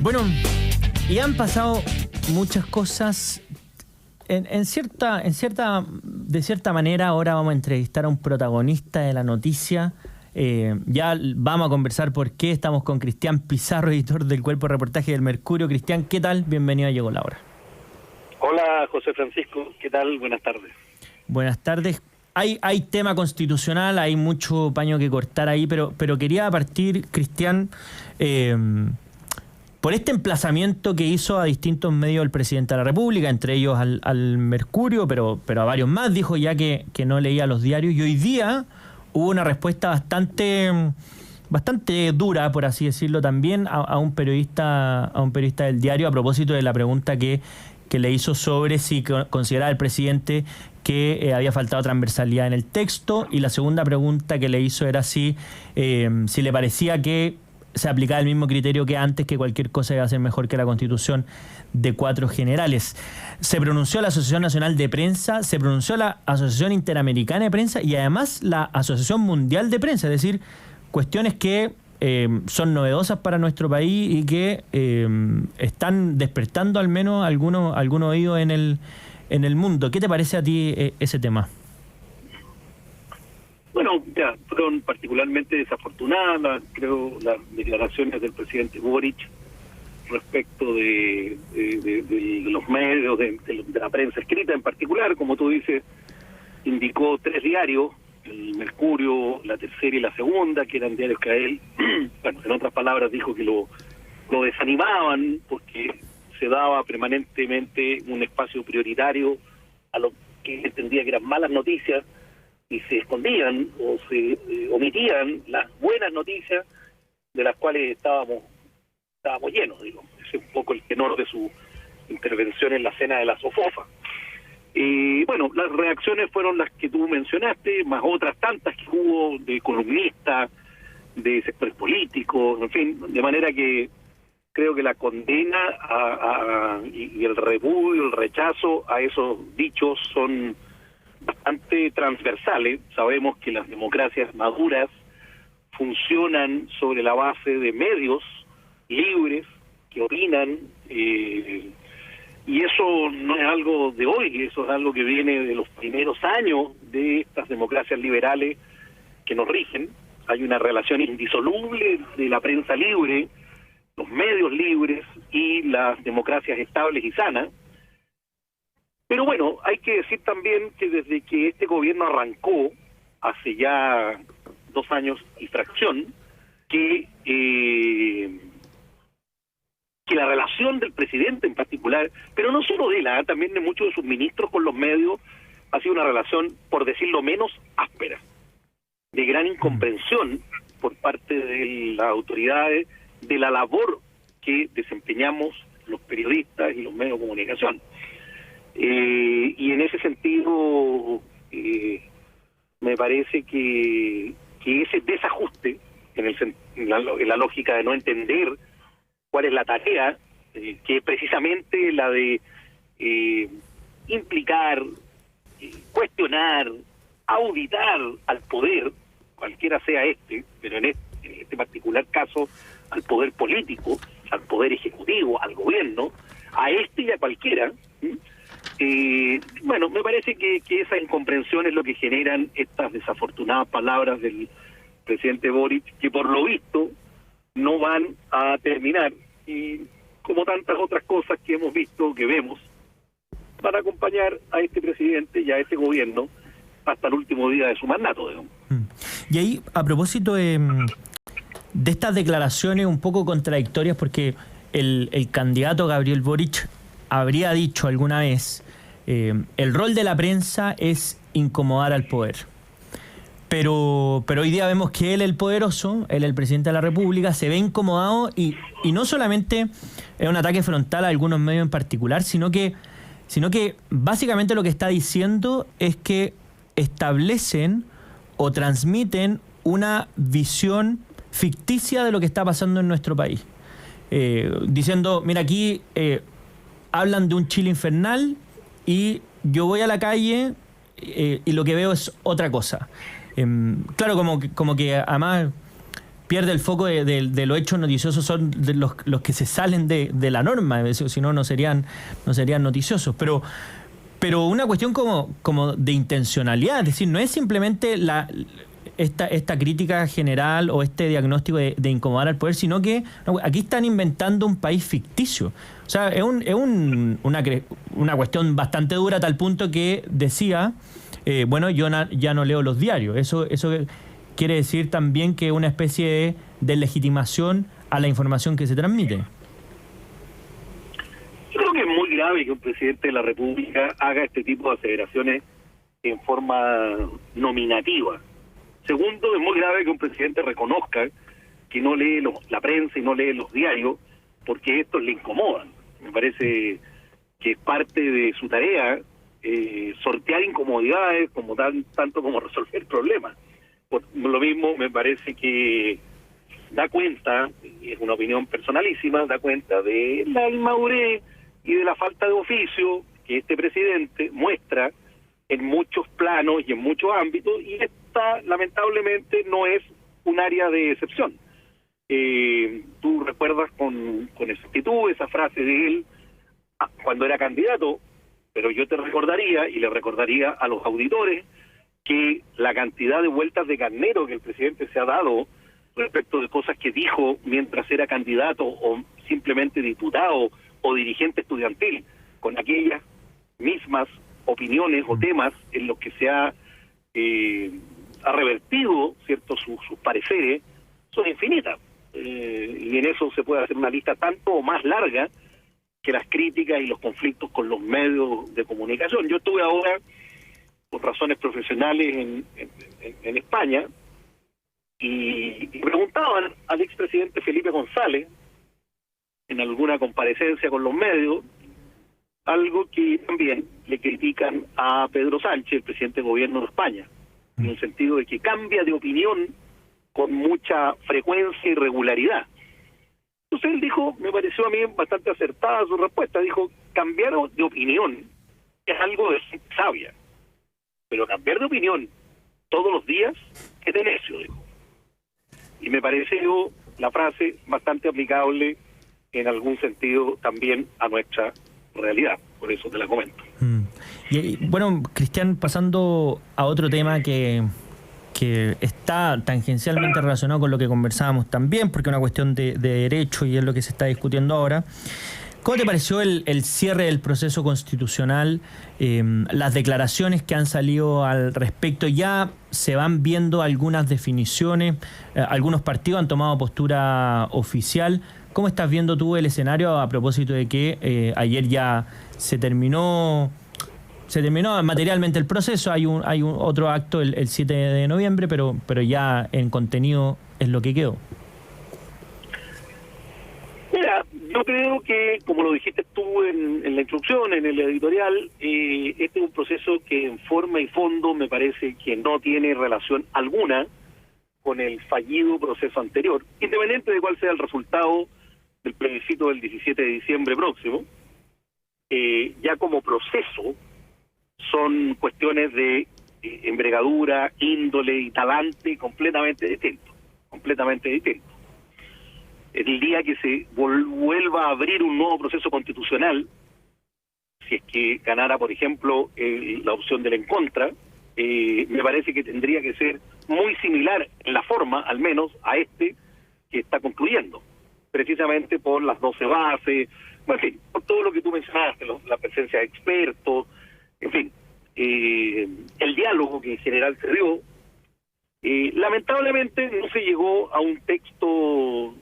Bueno, y han pasado muchas cosas. De cierta manera, ahora vamos a entrevistar a un protagonista de la noticia. Ya vamos a conversar por qué. Estamos con Cristian Pizarro, editor del Cuerpo de Reportaje del Mercurio. Cristian, ¿qué tal? Bienvenido a Llegó la Hora. Hola, José Francisco. ¿Qué tal? Buenas tardes. Buenas tardes. Hay tema constitucional, hay mucho paño que cortar ahí, pero quería partir, Cristian, por este emplazamiento que hizo a distintos medios el presidente de la República, entre ellos al Mercurio, pero a varios más. Dijo ya que no leía los diarios, y hoy día hubo una respuesta bastante dura, por así decirlo, también a un periodista del diario, a propósito de la pregunta que le hizo sobre si consideraba el presidente que había faltado transversalidad en el texto, y la segunda pregunta que le hizo era si le parecía que se aplicaba el mismo criterio que antes, que cualquier cosa iba a ser mejor que la Constitución de 4 generales. Se pronunció la Asociación Nacional de Prensa, se pronunció la Asociación Interamericana de Prensa y además la Asociación Mundial de Prensa, es decir, cuestiones que son novedosas para nuestro país y que están despertando al menos algunos oídos en el mundo. ¿Qué te parece a ti ese tema? Bueno, ya fueron particularmente desafortunadas, creo, las declaraciones del presidente Boric respecto de los medios, de la prensa escrita en particular. Como tú dices, indicó 3 diarios, el Mercurio, La Tercera y La Segunda, que eran diarios que a él, bueno, en otras palabras, dijo que lo desanimaban porque se daba permanentemente un espacio prioritario a lo que él entendía que eran malas noticias, y se escondían o se omitían las buenas noticias de las cuales estábamos llenos, digo. Ese es un poco el tenor de su intervención en la cena de la Sofofa. Y bueno, las reacciones fueron las que tú mencionaste, más otras tantas que hubo de columnistas, de sectores políticos, en fin, de manera que creo que la condena y el repudio, el rechazo a esos dichos son bastante transversales. Sabemos que las democracias maduras funcionan sobre la base de medios libres que opinan, y eso no es algo de hoy, eso es algo que viene de los primeros años de estas democracias liberales que nos rigen. Hay una relación indisoluble de la prensa libre, los medios libres y las democracias estables y sanas. Pero bueno, hay que decir también que desde que este gobierno arrancó, hace ya 2 años y fracción, que la relación del presidente en particular, pero no solo de él, también de muchos de sus ministros con los medios, ha sido una relación, por decirlo menos, áspera, de gran incomprensión por parte de las autoridades de la labor que desempeñamos los periodistas y los medios de comunicación. Y en ese sentido me parece que ese desajuste en la lógica de no entender cuál es la tarea, que es precisamente la de implicar, cuestionar, auditar al poder, cualquiera sea pero en este particular caso al poder político, al poder ejecutivo, al gobierno, a y a cualquiera. Bueno, me parece que esa incomprensión es lo que generan estas desafortunadas palabras del presidente Boric, que por lo visto no van a terminar, y como tantas otras cosas que hemos visto, que vemos, van a acompañar a este presidente y a este gobierno hasta el último día de su mandato, digamos. Y ahí, a propósito de estas declaraciones un poco contradictorias, porque el candidato Gabriel Boric habría dicho alguna vez, el rol de la prensa es incomodar al poder. Pero hoy día vemos que él, el poderoso, él, el presidente de la República, se ve incomodado y no solamente es un ataque frontal a algunos medios en particular, sino que básicamente lo que está diciendo es que establecen o transmiten una visión ficticia de lo que está pasando en nuestro país. Diciendo, mira, aquí hablan de un Chile infernal y yo voy a la calle y lo que veo es otra cosa. Claro, como que además pierde el foco de los hechos noticiosos, son de los que se salen de la norma, si no, no serían noticiosos. Pero una cuestión como de intencionalidad, es decir, no es simplemente esta crítica general o este diagnóstico de incomodar al poder, sino que aquí están inventando un país ficticio. O sea, es una cuestión bastante dura, a tal punto que decía, bueno, yo ya no leo los diarios. Eso quiere decir también que una especie de legitimación a la información que se transmite. Yo creo que es muy grave que un presidente de la República haga este tipo de aseveraciones en forma nominativa. Segundo, es muy grave que un presidente reconozca que no lee la prensa y no lee los diarios porque estos le incomodan. Me parece que es parte de su tarea sortear incomodidades como tanto como resolver problemas. Por lo mismo, me parece que da cuenta, y es una opinión personalísima, da cuenta de la inmadurez y de la falta de oficio que este presidente muestra en muchos planos y en muchos ámbitos, y esta lamentablemente no es un área de excepción. Tú recuerdas con exactitud esa frase de él cuando era candidato, pero yo te recordaría, y le recordaría a los auditores, que la cantidad de vueltas de carnero que el presidente se ha dado respecto de cosas que dijo mientras era candidato o simplemente diputado o dirigente estudiantil, con aquellas mismas opiniones o temas en los que se ha revertido, ¿cierto?, sus pareceres, son infinitas. Y en eso se puede hacer una lista tanto o más larga que las críticas y los conflictos con los medios de comunicación. Yo estuve ahora, por razones profesionales, en España, y preguntaban al expresidente Felipe González, en alguna comparecencia con los medios, algo que también le critican a Pedro Sánchez, el presidente del gobierno de España, en el sentido de que cambia de opinión con mucha frecuencia y regularidad. Entonces él dijo, me pareció a mí bastante acertada su respuesta, dijo, cambiar de opinión es algo de gente sabia, pero cambiar de opinión todos los días es de necio, dijo. Y me pareció la frase bastante aplicable en algún sentido también a nuestra realidad, por eso te la comento. Y bueno, Cristian, pasando a otro tema que está tangencialmente relacionado con lo que conversábamos también, porque es una cuestión de derecho y es lo que se está discutiendo ahora. ¿Cómo te pareció el cierre del proceso constitucional? Las declaraciones que han salido al respecto, ya se van viendo algunas definiciones, algunos partidos han tomado postura oficial. ¿Cómo estás viendo tú el escenario a propósito de que ayer ya se terminó materialmente el proceso? Hay un otro acto el 7 de noviembre, pero ya en contenido es lo que quedó. Mira, yo creo que, como lo dijiste tú en la introducción, en el editorial, este es un proceso que en forma y fondo me parece que no tiene relación alguna con el fallido proceso anterior, independiente de cuál sea el resultado del plebiscito del 17 de diciembre próximo. Ya como proceso son cuestiones de envergadura, índole y talante completamente distintos. El día que se vuelva a abrir un nuevo proceso constitucional, si es que ganara, por ejemplo, la opción del en contra, me parece que tendría que ser muy similar en la forma, al menos, a este que está concluyendo, precisamente por las 12 bases, bueno, en fin, por todo lo que tú mencionaste, la presencia de expertos, en fin, el diálogo que en general se dio. Lamentablemente no se llegó a un texto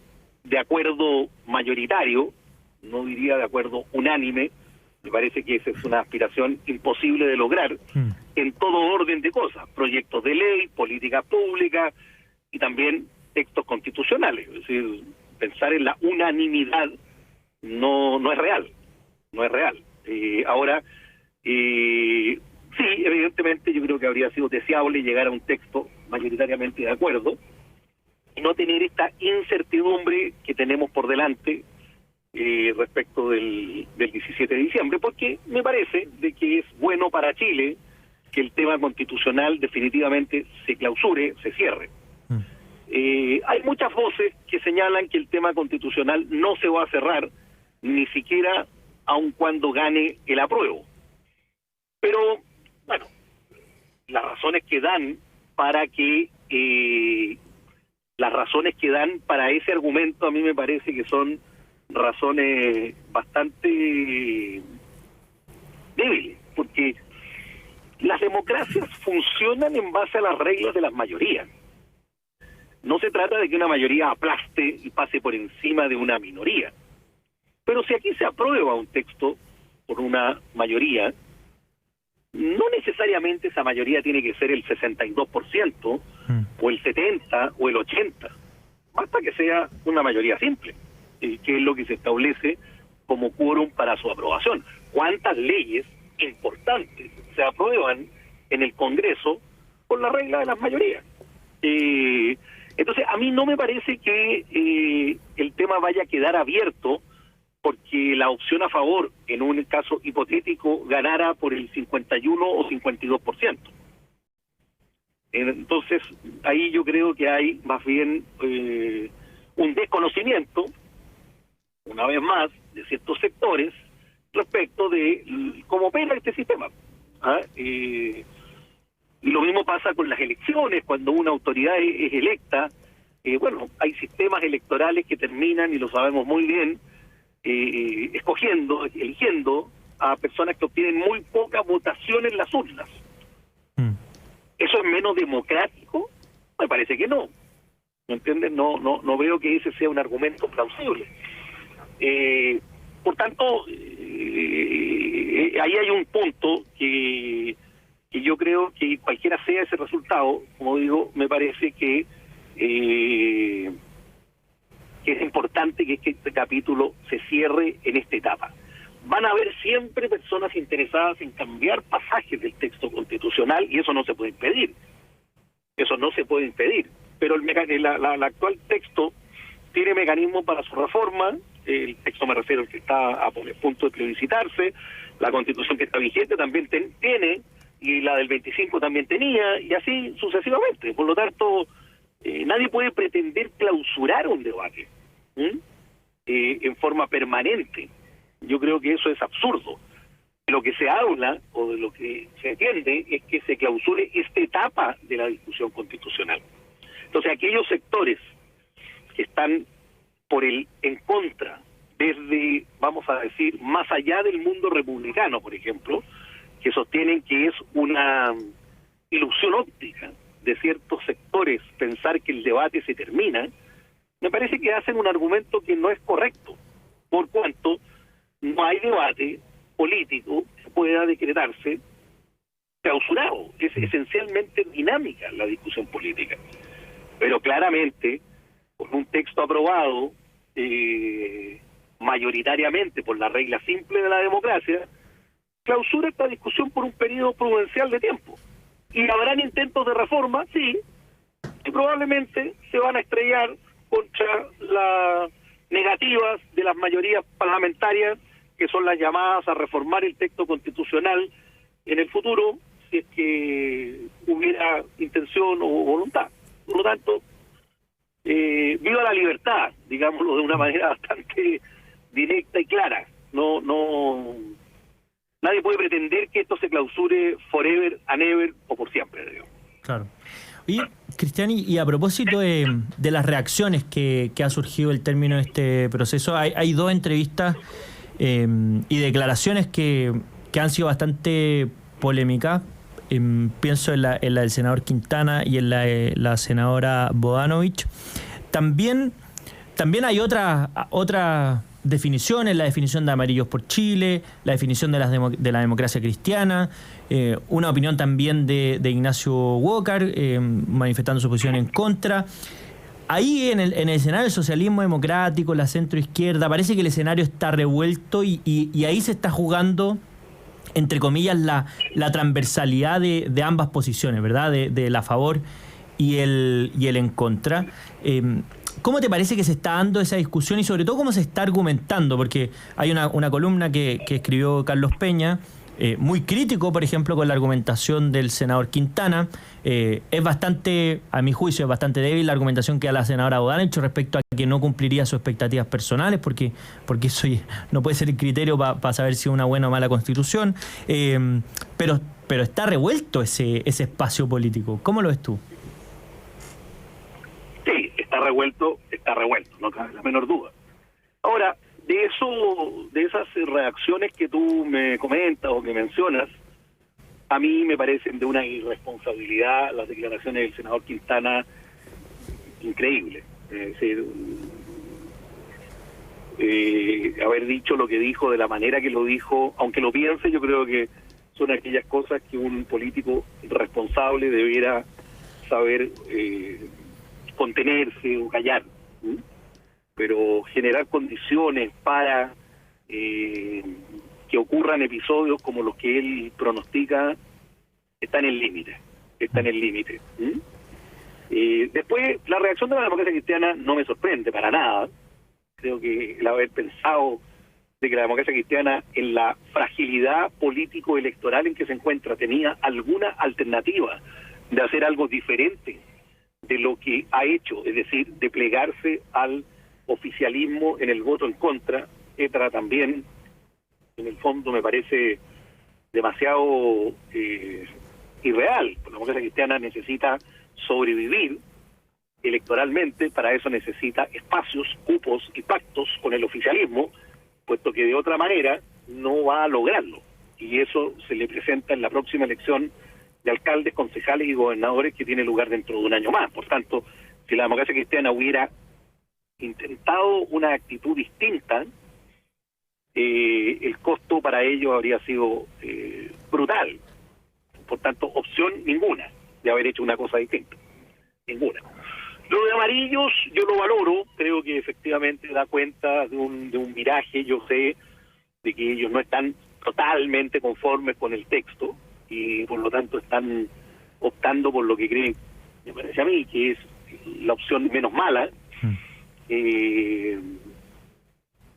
de acuerdo mayoritario, no diría de acuerdo unánime. Me parece que esa es una aspiración imposible de lograr en todo orden de cosas, proyectos de ley, políticas públicas y también textos constitucionales. Es decir, pensar en la unanimidad no es real, Ahora, sí, evidentemente yo creo que habría sido deseable llegar a un texto mayoritariamente de acuerdo y no tener esta incertidumbre que tenemos por delante respecto del 17 de diciembre, porque me parece de que es bueno para Chile que el tema constitucional definitivamente se clausure, se cierre. Hay muchas voces que señalan que el tema constitucional no se va a cerrar, ni siquiera aun cuando gane el apruebo. Pero, bueno, las razones que dan para ese argumento a mí me parece que son razones bastante débiles, porque las democracias funcionan en base a las reglas de las mayorías. No se trata de que una mayoría aplaste y pase por encima de una minoría. Pero si aquí se aprueba un texto por una mayoría, no necesariamente esa mayoría tiene que ser el 62%, o el 70%, o el 80%. Basta que sea una mayoría simple, que es lo que se establece como quórum para su aprobación. ¿Cuántas leyes importantes se aprueban en el Congreso por la regla de las mayorías? Entonces, a mí no me parece que el tema vaya a quedar abierto porque la opción a favor, en un caso hipotético, ganara por el 51 o 52%. Entonces, ahí yo creo que hay más bien un desconocimiento, una vez más, de ciertos sectores respecto de cómo opera este sistema. Y lo mismo pasa con las elecciones, cuando una autoridad es electa. Bueno, hay sistemas electorales que terminan, y lo sabemos muy bien, eligiendo a personas que obtienen muy poca votación en las urnas. ¿Eso es menos democrático? Me parece que no. ¿Me entiendes? No veo que ese sea un argumento plausible. Por tanto, ahí hay un punto que yo creo que cualquiera sea ese resultado, como digo, me parece que es importante que este capítulo se cierre en esta etapa. Van a haber siempre personas interesadas en cambiar pasajes del texto constitucional, y eso no se puede impedir. Pero el actual texto tiene mecanismos para su reforma. El texto, me refiero al que está a punto de plebiscitarse. La Constitución que está vigente también tiene, y la del 25 también tenía, y así sucesivamente. Por lo tanto, nadie puede pretender clausurar un debate en forma permanente. Yo creo que eso es absurdo. Lo que se habla, o de lo que se entiende, es que se clausure esta etapa de la discusión constitucional. Entonces, aquellos sectores que están en contra, desde, vamos a decir, más allá del mundo republicano, por ejemplo, que sostienen que es una ilusión óptica de ciertos sectores pensar que el debate se termina, me parece que hacen un argumento que no es correcto, por cuanto no hay debate político que pueda decretarse clausurado. Es esencialmente dinámica la discusión política. Pero claramente, con un texto aprobado mayoritariamente por la regla simple de la democracia, clausura esta discusión por un periodo prudencial de tiempo. Y habrán intentos de reforma, sí, y probablemente se van a estrellar contra las negativas de las mayorías parlamentarias, que son las llamadas a reformar el texto constitucional en el futuro, si es que hubiera intención o voluntad. Por lo tanto, viva la libertad, digámoslo de una manera bastante directa y clara. Nadie puede pretender que esto se clausure forever and ever o por siempre, digo. Claro. Oye, Cristian, y a propósito de las reacciones que ha surgido el término de este proceso, hay dos entrevistas y declaraciones que han sido bastante polémicas. Pienso en la del senador Quintana y en la de la senadora Bodanovich. También hay otras definiciones, la definición de Amarillos por Chile, la definición de la democracia cristiana, una opinión también de Ignacio Walker manifestando su posición en contra. Ahí en el escenario del socialismo democrático, la centroizquierda, parece que el escenario está revuelto y ahí se está jugando, entre comillas, la transversalidad de ambas posiciones, ¿verdad? De la a favor y el en contra. ¿Cómo te parece que se está dando esa discusión y sobre todo cómo se está argumentando? Porque hay una columna que escribió Carlos Peña muy crítico, por ejemplo, con la argumentación del senador Quintana. Es bastante, a mi juicio, es bastante débil la argumentación que da la senadora Bodanovich respecto a que no cumpliría sus expectativas personales, porque eso no puede ser el criterio para saber si es una buena o mala constitución. Pero está revuelto ese espacio político. ¿Cómo lo ves tú? Sí, está revuelto, no cabe la menor duda. Ahora, de esas reacciones que tú me comentas o que mencionas, a mí me parecen de una irresponsabilidad las declaraciones del senador Quintana increíble. Es decir, haber dicho lo que dijo de la manera que lo dijo, aunque lo piense, yo creo que son aquellas cosas que un político responsable debiera saber contenerse o callar. Pero generar condiciones para que ocurran episodios como los que él pronostica está en el límite. Después, la reacción de la democracia cristiana no me sorprende para nada. Creo que el haber pensado de que la democracia cristiana, en la fragilidad político-electoral en que se encuentra, tenía alguna alternativa de hacer algo diferente de lo que ha hecho, es decir, de plegarse al oficialismo en el voto en contra, etcétera, también, en el fondo, me parece demasiado irreal. La democracia cristiana necesita sobrevivir electoralmente, para eso necesita espacios, cupos y pactos con el oficialismo, puesto que de otra manera no va a lograrlo. Y eso se le presenta en la próxima elección de alcaldes, concejales y gobernadores, que tiene lugar dentro de un año más. Por tanto, si la democracia cristiana hubiera intentado una actitud distinta, el costo para ellos habría sido brutal. Por tanto, opción ninguna de haber hecho una cosa distinta. Ninguna. Lo de amarillos yo lo valoro, creo que efectivamente da cuenta de un viraje. Yo sé de que ellos no están totalmente conformes con el texto y por lo tanto están optando por lo que creen, me parece a mí, que es la opción menos mala.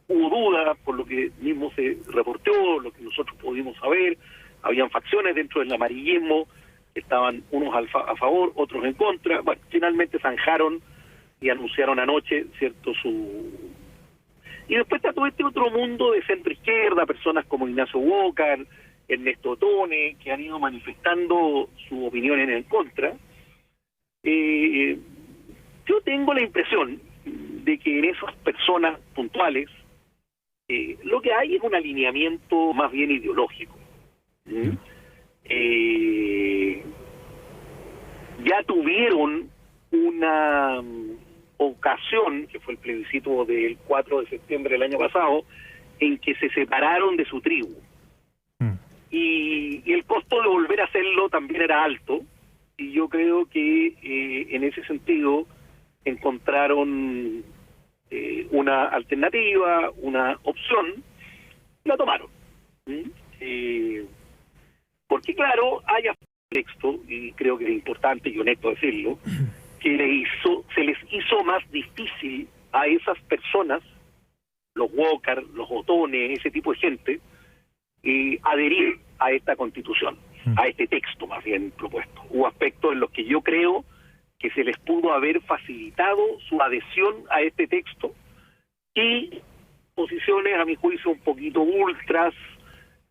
Hubo dudas por lo que mismo se reportó, lo que nosotros pudimos saber. Habían facciones dentro del amarillismo, estaban unos a favor, otros en contra. Bueno, finalmente zanjaron y anunciaron anoche, ¿cierto?, Y después está todo este otro mundo de centro-izquierda, personas como Ignacio Walker, Ernesto Tone, que han ido manifestando su opinión en contra. Yo tengo la impresión de que en esas personas puntuales lo que hay es un alineamiento más bien ideológico. Ya tuvieron una ocasión, que fue el plebiscito del 4 de septiembre del año pasado, en que se separaron de su tribu. Y el costo de volver a hacerlo también era alto, y yo creo que en ese sentido encontraron una alternativa, una opción, la tomaron. Porque claro, hay texto, y creo que es importante y honesto decirlo, que se les hizo más difícil a esas personas, los Walker, los Otones, ese tipo de gente, adherir a esta constitución, a este texto más bien propuesto. Hubo aspectos en los que yo creo que se les pudo haber facilitado su adhesión a este texto, y posiciones, a mi juicio, un poquito ultras,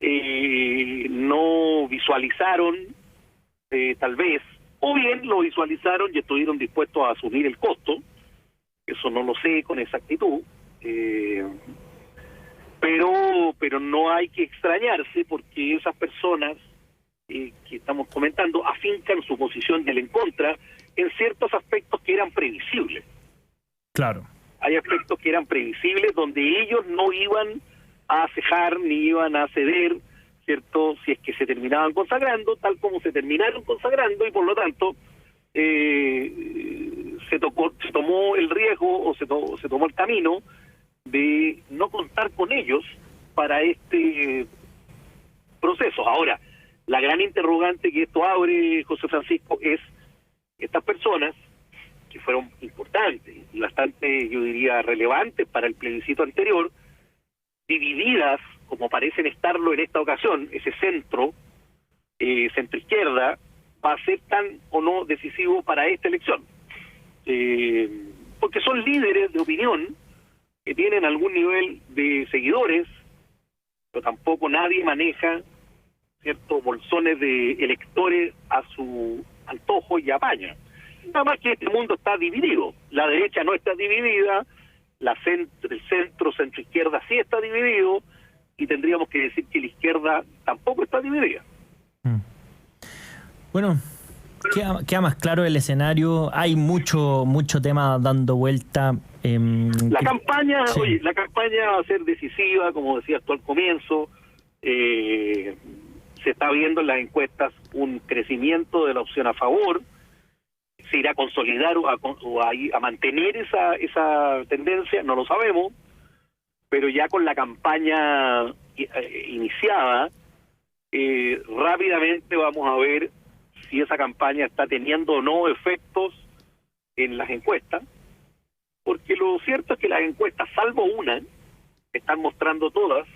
no visualizaron, tal vez, o bien lo visualizaron y estuvieron dispuestos a asumir el costo. Eso no lo sé con exactitud, pero no hay que extrañarse, porque esas personas que estamos comentando afincan su posición del en contra en ciertos aspectos que eran previsibles. Claro. Hay aspectos que eran previsibles donde ellos no iban a cejar ni iban a ceder, ¿cierto?, si es que se terminaban consagrando, tal como se terminaron consagrando, y por lo tanto se tomó el riesgo o se tomó el camino de no contar con ellos para este proceso. Ahora, la gran interrogante que esto abre, José Francisco, es estas personas que fueron importantes y bastante, yo diría, relevantes para el plebiscito anterior, divididas como parecen estarlo en esta ocasión, ese centro, centro-izquierda, va a ser tan o no decisivo para esta elección. Porque son líderes de opinión que tienen algún nivel de seguidores, pero tampoco nadie maneja ciertos bolsones de electores a su antojo y apaña. Nada más que este mundo está dividido. La derecha no está dividida, el centro-izquierda sí está dividido, y tendríamos que decir que la izquierda tampoco está dividida. Bueno, queda más claro el escenario. Hay mucho tema dando vuelta. La campaña, sí. Oye, la campaña va a ser decisiva, como decías tú al comienzo. Se está viendo en las encuestas un crecimiento de la opción a favor. Se irá a consolidar o a mantener esa tendencia, no lo sabemos, pero ya con la campaña iniciada, rápidamente vamos a ver si esa campaña está teniendo o no efectos en las encuestas, porque lo cierto es que las encuestas, salvo una, están mostrando todas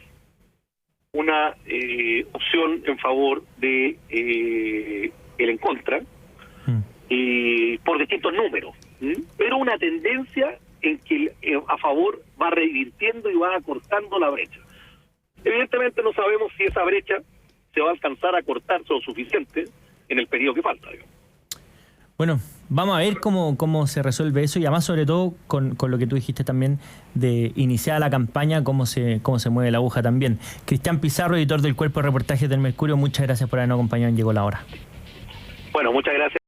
una opción en favor de el en contra, por distintos números, pero una tendencia en que a favor va revirtiendo y va acortando la brecha. Evidentemente no sabemos si esa brecha se va a alcanzar a cortar lo suficiente en el periodo que falta, digamos. Bueno, vamos a ver cómo se resuelve eso, y además sobre todo con lo que tú dijiste también de iniciar la campaña, cómo se mueve la aguja también. Cristian Pizarro, editor del Cuerpo de Reportajes del Mercurio, muchas gracias por habernos acompañado en Llegó la Hora. Bueno, muchas gracias.